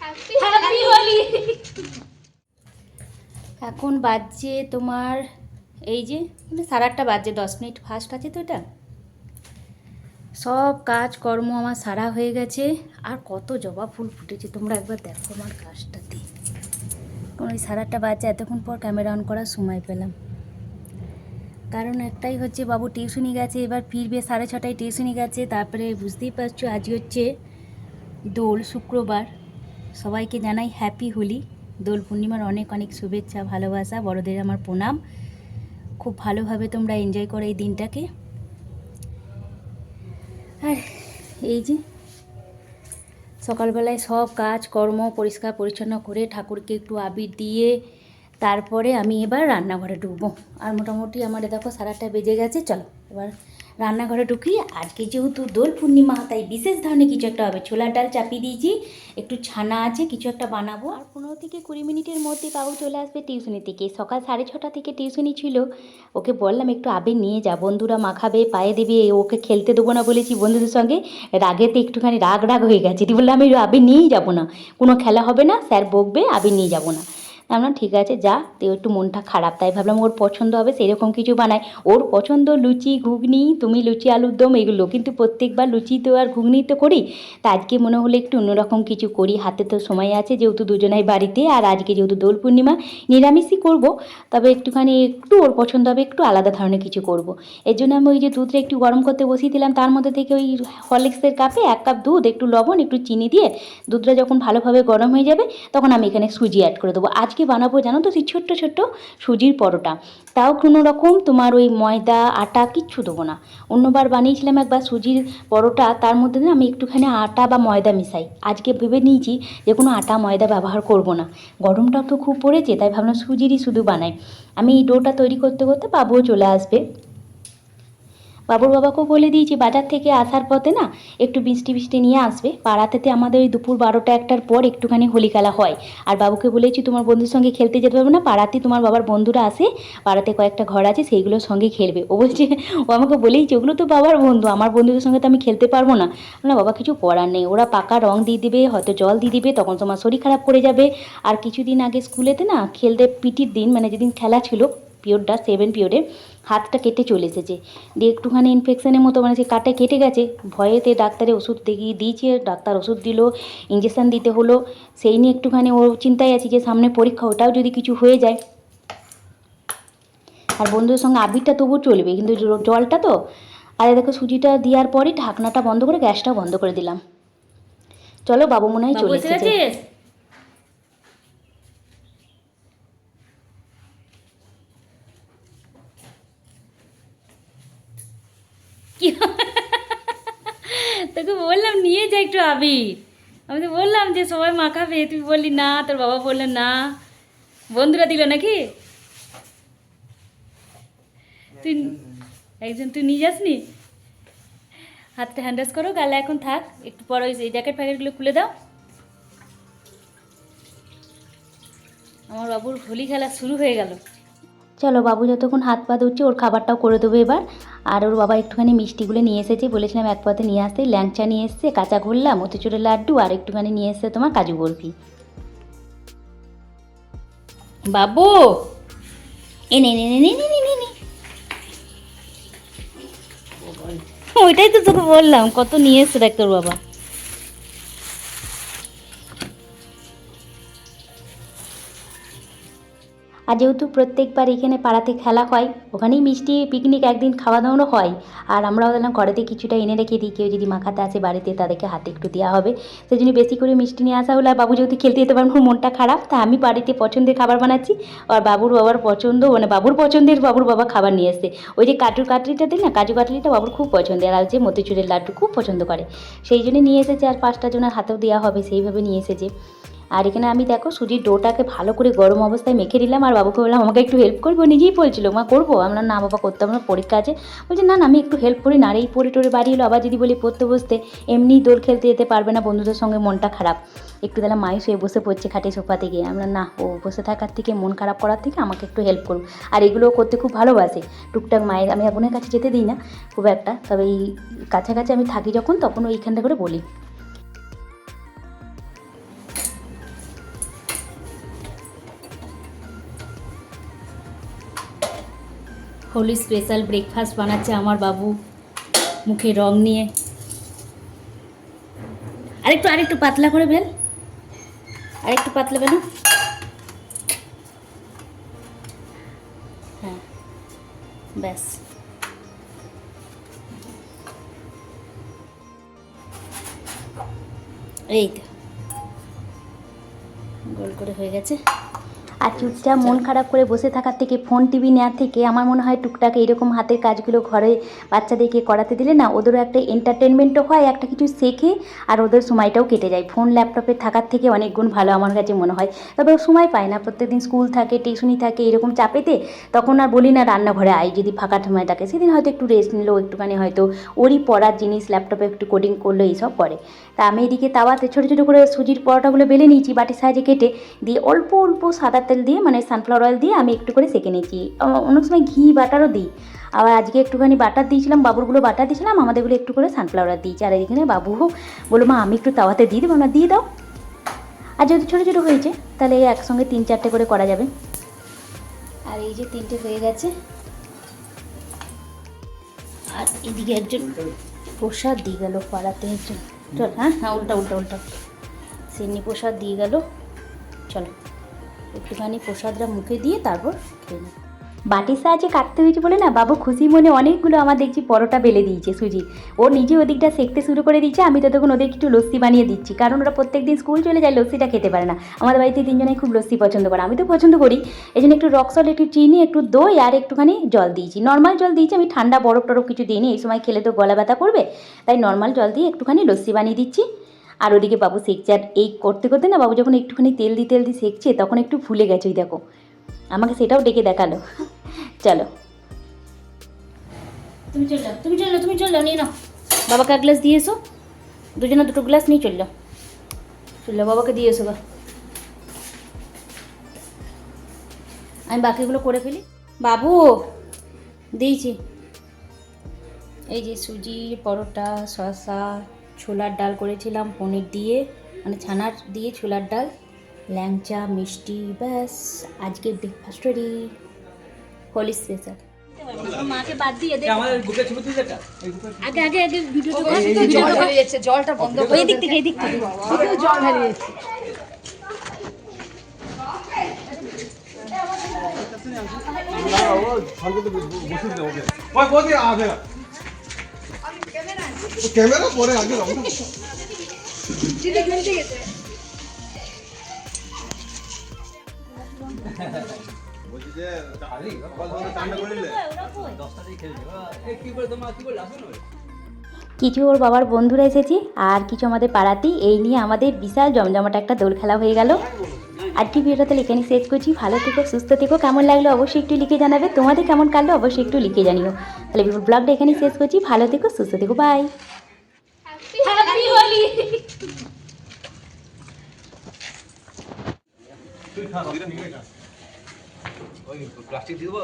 Happy Holi. এখন বাজছে তোমার এই যে 8:30 বাজছে, 10 মিনিট ফাস্ট আছে তো। এটা সব কাজকর্ম আমার সারা হয়ে গেছে। আর কত জবা ফুল ফুটেছে তোমরা একবার দেখো আমার গাছটাতে। ওই 8:30 বাজছে, এতক্ষণ পর ক্যামেরা অন করার সময় পেলাম। কারণ একটাই হচ্ছে, বাবু টিউশনি গেছে, এবার ফিরবে 6:30টায় টিউশনি গেছে। তারপরে বুঝতেই পারছো আজ হচ্ছে দোল, শুক্রবার। সবাইকে জানাই হ্যাপি হোলি, দোল পূর্ণিমার অনেক অনেক শুভেচ্ছা, ভালোবাসা, বড়দের আমার প্রণাম। খুব ভালোভাবে তোমরা এনজয় করো এই দিনটাকে। আর এই যে সকালবেলায় সব কাজ কর্ম পরিষ্কার পরিচ্ছন্ন করে ঠাকুরকে একটু আবির দিয়ে তারপরে আমি এবার রান্নাঘরে ঢুকবো। আর মোটামুটি আমার দেখো 8:30 বেজে গেছে। চলো এবার রান্নাঘরে ঢুকি। আজকে যেহেতু দোল পূর্ণিমা, তাই বিশেষ ধরনের কিছু একটা হবে। ছোলার ডাল চাপিয়ে দিয়েছি, একটু ছানা আছে, কিছু একটা বানাবো। আর 15 থেকে 20 মিনিটের মধ্যে বাবু চলে আসবে টিউশনি থেকে। সকাল 6:30 থেকে টিউশনি ছিল। ওকে বললাম একটু আবির নিয়ে যা, বন্ধুরা মাখাবে, পায়ে দেবে। ওকে খেলতে দেবো না বলেছি বন্ধুদের সঙ্গে, রাগেতে একটুখানি রাগ হয়ে গেছে। এটি বললাম আমি আবির নিয়েই যাবো না, কোনো খেলা হবে না, স্যার বকবে, আবির নিয়ে যাবো না। আমরা ঠিক আছে যা। তো একটু মনটা খারাপ, তাই ভাবলাম ওর পছন্দ হবে সেরকম কিছু বানাই। ওর পছন্দ লুচি ঘুগনি, তুমি লুচি আলুর দম এগুলো, কিন্তু প্রত্যেকবার লুচি তো আর ঘুগনি তো করি। তা আজকে মনে হলো একটু অন্যরকম কিছু করি। হাতে তো সময় আছে, যেহেতু দুজনাই বাড়িতে, আর আজকে যেহেতু দোল পূর্ণিমা নিরামিষই করব। তবে একটুখানি একটু ওর পছন্দ হবে, একটু আলাদা ধরনের কিছু করব। এর জন্য আমি ওই যে দুধটা একটু গরম করতে বসিয়ে দিলাম, তার মধ্যে থেকে ওই হরলিক্সের কাপে 1 কাপ দুধ, একটু লবণ, একটু চিনি দিয়ে দুধটা যখন ভালোভাবে গরম হয়ে যাবে তখন আমি এখানে সুজি অ্যাড করে দেবো। আজকে বানাবো জানো তো সেই ছোট্ট ছোট্ট সুজির পরোটা। তাও কোনো রকম তোমার ওই ময়দা আটা কিচ্ছু দেবো না। অন্যবার বানিয়েছিলাম একবার সুজির পরোটা, তার মধ্যে না আমি একটুখানি আটা বা ময়দা মিশাই। আজকে ভেবে নিয়েছি যে কোনো আটা ময়দা ব্যবহার করব না। গরমটাও তো খুব পড়েছে, তাই ভাবলাম সুজিরই শুধু বানাই। আমি এই ডোটা তৈরি করতে করতে বাবুও চলে আসবে। বাবুর বাবাকেও বলে দিয়েছি বাজার থেকে আসার পথে না একটু মিষ্টি ফিষ্টি নিয়ে আসবে। পাড়াতে আমাদের ওই দুপুর 12টা-1টার পর একটুখানি হোলি খেলা হয়। আর বাবুকে বলেছি তোমার বন্ধুর সঙ্গে খেলতে যেতে পারবে না, পাড়াতে তোমার বাবার বন্ধুরা আসে, পাড়াতে কয়েকটা ঘর আছে, সেইগুলোর সঙ্গে খেলবে। ও বলছে, ও আমাকে বলেইছে ওগুলো তো বাবার বন্ধু, আমার বন্ধুদের সঙ্গে তো আমি খেলতে পারবো না। না বাবা, কিছু করার নেই, ওরা পাকা রং দিয়ে দিবে, হয়তো জল দিয়ে দিবে, তখন তোমার শরীর খারাপ করে যাবে। আর কিছুদিন আগে স্কুলেতে না খেলতে পিটির দিন, মানে যেদিন খেলা ছিল পিরিয়ডটা 7 পিরিয়ডে, হাতটা কেটে চলে এসেছে। দিয়ে একটুখানি ইনফেকশানের মতো, মানে সে কাটে কেটে গেছে। ভয়েতে ডাক্তারে ওষুধ দেখিয়ে দিয়েছে, ডাক্তার ওষুধ দিল, ইঞ্জেকশান দিতে হলো। সেই নিয়ে একটুখানি ও চিন্তায় আছি যে সামনে পরীক্ষা, ওটাও যদি কিছু হয়ে যায়। আর বন্ধুদের সঙ্গে আবিরটা তবু চলবে, কিন্তু জলটা তো। আর দেখো সুজিটা দেওয়ার পরই ঢাকনাটা বন্ধ করে গ্যাসটা বন্ধ করে দিলাম। চলো বাবু মনে হয় চলে এসেছে। কি তোকে বললাম নিয়ে যা একটু আবির, আমি তো বললাম যে সবাই মাখাবে, তুই বললি না, তোর বাবা বললেন না, বন্ধুরা দিল নাকি? তুই একজন তুই নিয়ে যাসনি? হাতটা হ্যান্ডাস করো, গালে এখন থাক, একটু পরে ওই জ্যাকেট ফ্যাকেটগুলো খুলে দাও। আমার বাবুর হোলি খেলা শুরু হয়ে গেল। চলো বাবু যতক্ষণ হাত পা ধুচ্ছে ওর খাবারটাও করে দেবো এবার। আর ওর বাবা একটুখানি মিষ্টিগুলো নিয়ে এসেছে, বলেছিলাম এক পথে নিয়ে আসতে, ল্যাংচা নিয়ে এসছে, কাঁচা গোল্লা, মতিচুরের লাড্ডু, আর একটুখানি নিয়ে এসছে তোমার কাজু বরফি। বাবু এনে নে নে নে নে নে নে, ওইটাই তো তোকে বললাম কত নিয়ে এসছে দেখ তোর বাবা। আর যেহেতু প্রত্যেকবার এখানে পাড়াতে খেলা হয়, ওখানেই মিষ্টি পিকনিক একদিন খাওয়া দাওয়ানো হয়। আর আমরাও দিলাম ঘরেতে কিছুটা এনে রেখে দিই, কেউ যদি মাখাতে আসে বাড়িতে তাদেরকে হাতে একটু দেওয়া হবে। সেই জন্য বেশি করে মিষ্টি নিয়ে আসা হলো। আর বাবু যেহেতু খেলতে যেতে পারবো, মনটা খারাপ, তাই আমি বাড়িতে পছন্দের খাবার বানাচ্ছি। আর বাবুর বাবার পছন্দ, মানে বাবুর পছন্দের বাবুর বাবা খাবার নিয়ে এসছে। ওই যে কাজু কাটলিটা দিই না, কাজু কাটলিটা বাবুর খুব পছন্দের, আর যে মতিচুরের লাড্ডু খুব পছন্দ করে, সেই জন্য নিয়ে এসেছে। আর 5টা জনের হাতেও দেওয়া হবে, সেইভাবে নিয়ে এসেছে। আর এখানে আমি দেখো সুজির ডোটাকে ভালো করে গরম অবস্থায় মেখে দিলাম। আর বাবুকে বললাম আমাকে একটু হেল্প করবো, নিজেই বলছিল মা করবো। আমরা না বাবা করতে হবে না, পরীক্ষা আছে। বলছে না না আমি একটু হেল্প করি না। আর এই পড়ে টোরে বাড়ি এলো, আবার যদি বলি পড়তে বসতে, এমনিই দোল খেলতে যেতে পারবে না, বন্ধুদের সঙ্গে মনটা খারাপ। একটু দিলাম মাই শুয়ে বসে পড়ছে খাটে সোফাতে গিয়ে। আমরা না, ও বসে থাকার থেকে, মন খারাপ করার থেকে আমাকে একটু হেল্প করুন। আর এগুলোও করতে খুব ভালোবাসে। টুকটাক মায়ের, আমি বোনের কাছে যেতে দিই না খুব একটা, তবে এই কাছাকাছি আমি থাকি যখন, তখন ওইখানটা করে বলি। হোলি স্পেশাল ব্রেকফাস্ট বানাচ্ছে আমার বাবু মুখে রং নিয়ে। আরেকটু পাতলা করে বেল, আরেকটু পাতলা বেল। হ্যাঁ ব্যাস, এই তো গোল করে হয়ে গেছে। আর চুপচাপ মন খারাপ করে বসে থাকার থেকে, ফোন টিভি নেওয়ার থেকে আমার মনে হয় টুকটাক এইরকম হাতের কাজগুলো ঘরে বাচ্চাদেরকে করাতে দিলে না, ওদেরও একটা এন্টারটেনমেন্টও হয়, একটা কিছু শেখে, আর ওদের সময়টাও কেটে যায়। ফোন ল্যাপটপে থাকার থেকে অনেক গুণ ভালো আমার কাছে মনে হয়। তবে ও সময় পায় না, প্রত্যেকদিন স্কুল থাকে, টিউশনি থাকে, এরকম চাপেতে তখন আর বলি না রান্নাঘরে আয়, যদি ফাঁকা সময় থাকে সেদিন হয়তো একটু রেস্ট নিলো, একটুখানি হয়তো ওরই পড়ার জিনিস ল্যাপটপে একটু কোডিং করলো, এইসব করে। তা আমি এদিকে তাওয়াতে ছোটো ছোটো করে সুজির পরোটাগুলো বেলে নিয়েছি বাটির সাহায্যে কেটে, দিয়ে অল্প অল্প সাদা তেল দিয়ে, মানে সানফ্লাওয়ার অয়েল দিয়ে আমি একটু করে সেঁকে নিয়েছি। অনেক সময় ঘি বাটারও দিই, আবার আজকে একটুখানি বাটার দিয়েছিলাম, বাবুরগুলো বাটার দিয়েছিলাম, আমাদেরগুলো একটু করে সানফ্লাওয়ার দিয়েছি। আর এখানে বাবুও বলো মা আমি একটু তাওয়াতে দিয়ে দেবো, না দিয়ে দাও। আর যেহেতু ছোটো ছোটো হয়েছে তাহলে একসঙ্গে 3-4টে করে করা যাবে। আর এই যে 3টে হয়ে গেছে। আর এদিকে একজন প্রসাদ দিয়ে গেল পাড়াতে একজন, চল হ্যাঁ হ্যাঁ উল্টা সিন্নি প্রসাদ দিয়ে গেল। চলো একটুখানি প্রসাদটা মুখে দিয়ে তারপর খেয়ে নিই। বাটির সাহায্যে কাটতে হয়েছে বলে না বাবু খুশি মনে অনেকগুলো আমার দেখছি পরোটা বেলে দিয়েছে সুজির। ও নিজে ওদিকটা সেঁকতে শুরু করে দিচ্ছে, আমি ততক্ষণ ওদের একটু লস্যি বানিয়ে দিচ্ছি, কারণ ওরা প্রত্যেকদিন স্কুল চলে যায়, লস্যিটা খেতে পারে না। আমাদের বাড়িতে 3জনেই খুব লস্যি পছন্দ করে, আমি তো পছন্দ করি। এই জন্য একটু রক সল্ট, একটু চিনি, একটু দই আর একটুখানি জল দিয়েছি, নর্মাল জল দিয়েছি আমি, ঠান্ডা বরফ টরফ কিছু দিইনি, এই সময় খেলে তো গলা ব্যথা করবে, তাই নর্মাল জল দিয়ে একটুখানি লস্যি বানিয়ে দিচ্ছি। আর ওদিকে বাবু সেঁকছে, আর এই করতে করতে না বাবু যখন একটুখানি তেল দিয়ে সেঁকছে তখন একটু ফুলে গেছে, ওই দেখো আমাকে সেটাও ডেকে দেখালো। চলো তুমি চল যাও, নিয়ে নাও, বাবাকে 1 গ্লাস দিয়ে এসো, দুজনে 2 গ্লাস নিয়ে চললো, বাবাকে দিয়ে এসো। আমি বাকিগুলো করে ফেলি। বাবু দিয়েছি, এই যে সুজি পরোটা, শসা, ছোলার ডাল করেছিলাম পনির দিয়ে, মানে ছানার দিয়ে ছোলার ডাল, ল্যাংচা, মিষ্টি, ব্যাস আজকে ব্রেকফাস্ট রেডি, হোলি স্পেশাল। মাকে বাদ দিয়ে দে, আমাদের গ্রুপে ছবি তুলতে এটা আগে ভিডিওটা কর, জল ঢালিয়ে যাচ্ছে, জলটা বন্ধ করে, এই দিক থেকে জল ঢালিয়ে যাচ্ছে। না ও ভালো করে বসে দাও, ওকে ওই বসে আবে ক্যামেরা পরে আগে রাখো, জিতে গেছে বলছি যে আরে কল ধরে কান্না করিলে 10টা দিয়ে খেলছে, এই কি করে তোমরা কি বললা আসো না। কিছু ওর বাবার বন্ধুরা এসেছে আর কিছু আমাদের পাড়াতেই, এই নিয়ে আমাদের বিশাল জমজমাট একটা দোল খেলা হয়ে গেল। আজকে ভিডিওটা তাহলে এখানেই শেষ করছি, ভালো থেকো, সুস্থ থেকো, কেমন লাগলো অবশ্যই একটু লিখে জানাবে, তোমাদের কেমন কাটলো অবশ্যই একটু লিখে জানিও। তাহলে ব্লগটা এখানেই শেষ করছি, ভালো থেকো, সুস্থ থেকো, বাই, হ্যাপি হোলি। ওই প্লাস্টিক দিব,